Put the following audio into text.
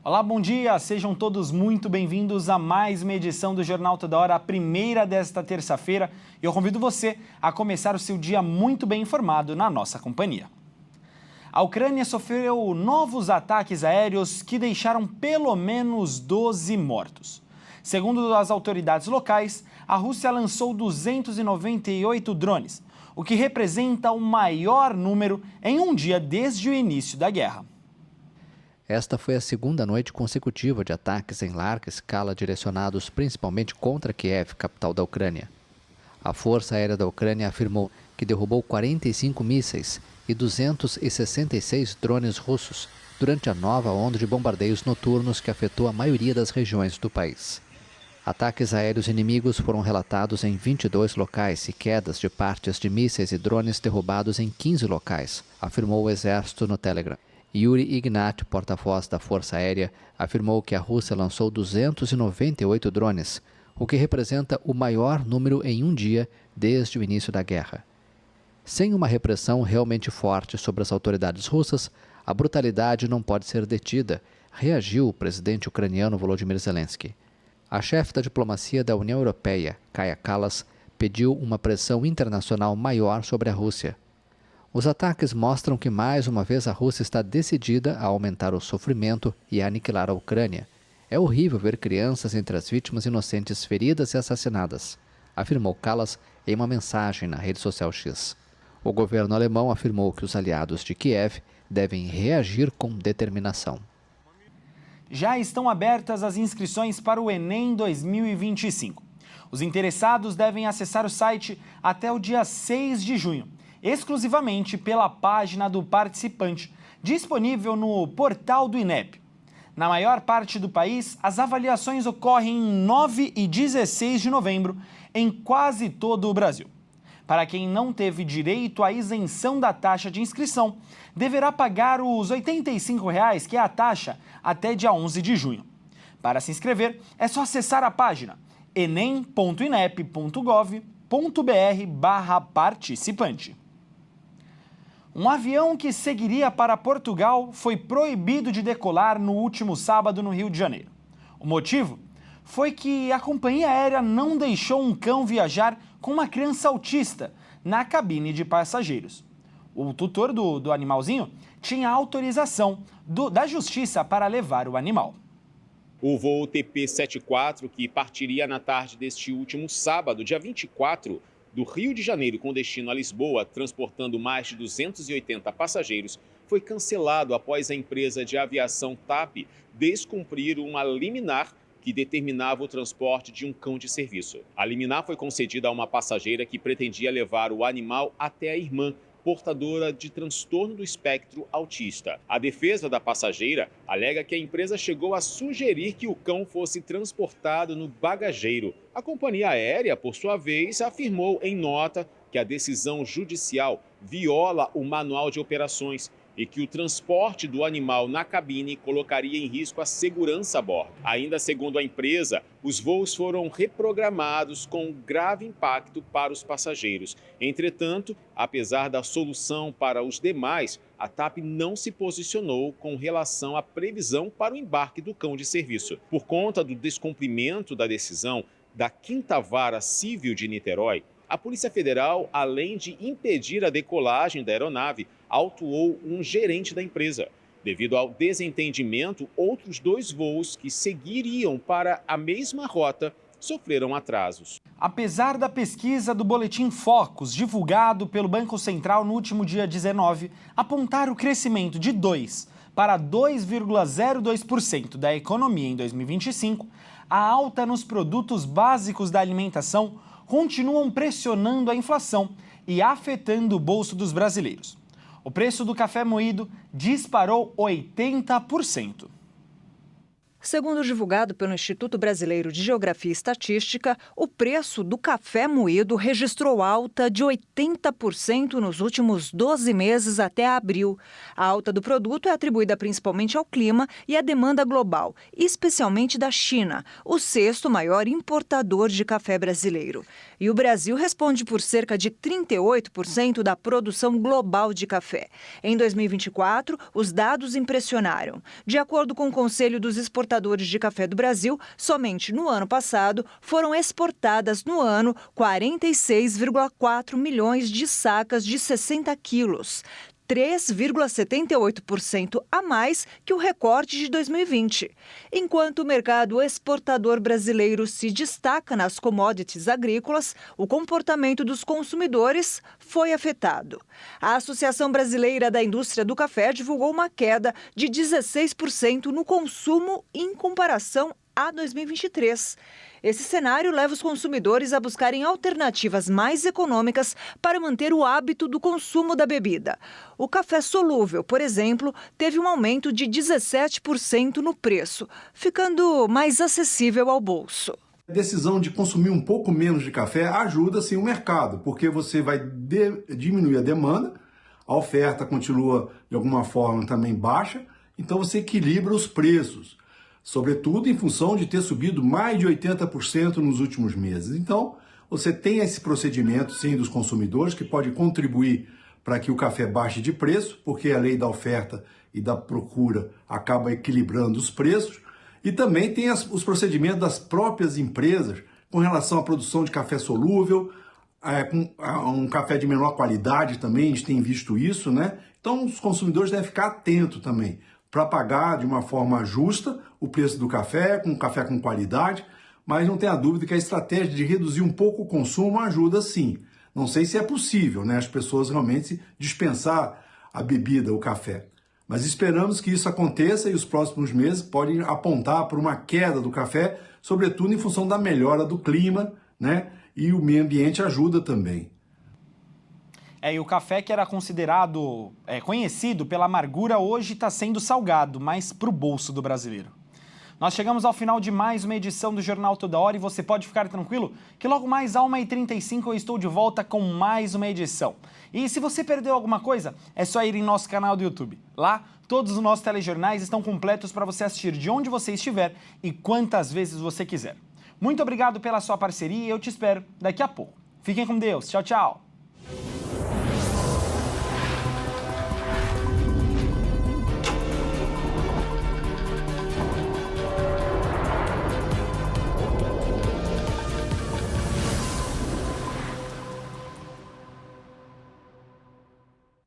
Olá, bom dia! Sejam todos muito bem-vindos a mais uma edição do Jornal Toda Hora, a primeira desta terça-feira. E eu convido você a começar o seu dia muito bem informado na nossa companhia. A Ucrânia sofreu novos ataques aéreos que deixaram pelo menos 12 mortos. Segundo as autoridades locais, a Rússia lançou 298 drones, o que representa o maior número em um dia desde o início da guerra. Esta foi a segunda noite consecutiva de ataques em larga escala direcionados principalmente contra Kiev, capital da Ucrânia. A Força Aérea da Ucrânia afirmou que derrubou 45 mísseis e 266 drones russos durante a nova onda de bombardeios noturnos que afetou a maioria das regiões do país. Ataques aéreos inimigos foram relatados em 22 locais e quedas de partes de mísseis e drones derrubados em 15 locais, afirmou o Exército no Telegram. Yuri Ignat, porta-voz da Força Aérea, afirmou que a Rússia lançou 298 drones, o que representa o maior número em um dia desde o início da guerra. Sem uma repressão realmente forte sobre as autoridades russas, a brutalidade não pode ser detida, reagiu o presidente ucraniano Volodymyr Zelensky. A chefe da diplomacia da União Europeia, Kaja Kallas, pediu uma pressão internacional maior sobre a Rússia. Os ataques mostram que mais uma vez a Rússia está decidida a aumentar o sofrimento e a aniquilar a Ucrânia. É horrível ver crianças entre as vítimas inocentes feridas e assassinadas, afirmou Kallas em uma mensagem na rede social X. O governo alemão afirmou que os aliados de Kiev devem reagir com determinação. Já estão abertas as inscrições para o Enem 2025. Os interessados devem acessar o site até o dia 6 de junho. Exclusivamente pela página do participante, disponível no portal do INEP. Na maior parte do país, as avaliações ocorrem em 9 e 16 de novembro, em quase todo o Brasil. Para quem não teve direito à isenção da taxa de inscrição, deverá pagar os R$ 85, que é a taxa, até dia 11 de junho. Para se inscrever, é só acessar a página enem.inep.gov.br/participante. Um avião que seguiria para Portugal foi proibido de decolar no último sábado no Rio de Janeiro. O motivo foi que a companhia aérea não deixou um cão viajar com uma criança autista na cabine de passageiros. O tutor do animalzinho tinha autorização da justiça para levar o animal. O voo TP-74, que partiria na tarde deste último sábado, dia 24, do Rio de Janeiro com destino a Lisboa, transportando mais de 280 passageiros, foi cancelado após a empresa de aviação TAP descumprir uma liminar que determinava o transporte de um cão de serviço. A liminar foi concedida a uma passageira que pretendia levar o animal até a irmã, portadora de transtorno do espectro autista. A defesa da passageira alega que a empresa chegou a sugerir que o cão fosse transportado no bagageiro. A companhia aérea, por sua vez, afirmou em nota que a decisão judicial viola o manual de operações e que o transporte do animal na cabine colocaria em risco a segurança a bordo. Ainda segundo a empresa, os voos foram reprogramados com grave impacto para os passageiros. Entretanto, apesar da solução para os demais, a TAP não se posicionou com relação à previsão para o embarque do cão de serviço. Por conta do descumprimento da decisão da 5ª Vara Civil de Niterói, a Polícia Federal, além de impedir a decolagem da aeronave, autuou um gerente da empresa. Devido ao desentendimento, outros 2 voos que seguiriam para a mesma rota sofreram atrasos. Apesar da pesquisa do Boletim Focus, divulgado pelo Banco Central no último dia 19, apontar o crescimento de 2% para 2,02% da economia em 2025, a alta nos produtos básicos da alimentação continuam pressionando a inflação e afetando o bolso dos brasileiros. O preço do café moído disparou 80%. Segundo divulgado pelo Instituto Brasileiro de Geografia e Estatística, o preço do café moído registrou alta de 80% nos últimos 12 meses até abril. A alta do produto é atribuída principalmente ao clima e à demanda global, especialmente da China, o sexto maior importador de café brasileiro. E o Brasil responde por cerca de 38% da produção global de café. Em 2024, os dados impressionaram. De acordo com o Conselho dos Exportadores de Café do Brasil, somente no ano passado foram exportadas no ano 46,4 milhões de sacas de 60 quilos. 3,78% a mais que o recorte de 2020. Enquanto o mercado exportador brasileiro se destaca nas commodities agrícolas, o comportamento dos consumidores foi afetado. A Associação Brasileira da Indústria do Café divulgou uma queda de 16% no consumo em comparação a 2023. Esse cenário leva os consumidores a buscarem alternativas mais econômicas para manter o hábito do consumo da bebida. O café solúvel, por exemplo, teve um aumento de 17% no preço, ficando mais acessível ao bolso. A decisão de consumir um pouco menos de café ajuda sim o mercado, porque você vai diminuir a demanda, a oferta continua de alguma forma também baixa, então você equilibra os preços. Sobretudo em função de ter subido mais de 80% nos últimos meses. Então, você tem esse procedimento, sim, dos consumidores, que pode contribuir para que o café baixe de preço, porque a lei da oferta e da procura acaba equilibrando os preços. E também tem os procedimentos das próprias empresas com relação à produção de café solúvel, com um café de menor qualidade também, a gente tem visto isso, né? Então, os consumidores devem ficar atentos também, para pagar de uma forma justa o preço do café com qualidade, mas não tenha dúvida que a estratégia de reduzir um pouco o consumo ajuda sim. Não sei se é possível, né, as pessoas realmente dispensar a bebida, o café. Mas esperamos que isso aconteça e os próximos meses podem apontar para uma queda do café, sobretudo em função da melhora do clima, né, e o meio ambiente ajuda também. E o café que era considerado, conhecido pela amargura, hoje está sendo salgado, mas para o bolso do brasileiro. Nós chegamos ao final de mais uma edição do Jornal Toda Hora e você pode ficar tranquilo que logo mais às 1h35 eu estou de volta com mais uma edição. E se você perdeu alguma coisa, é só ir em nosso canal do YouTube. Lá, todos os nossos telejornais estão completos para você assistir de onde você estiver e quantas vezes você quiser. Muito obrigado pela sua parceria e eu te espero daqui a pouco. Fiquem com Deus. Tchau, tchau.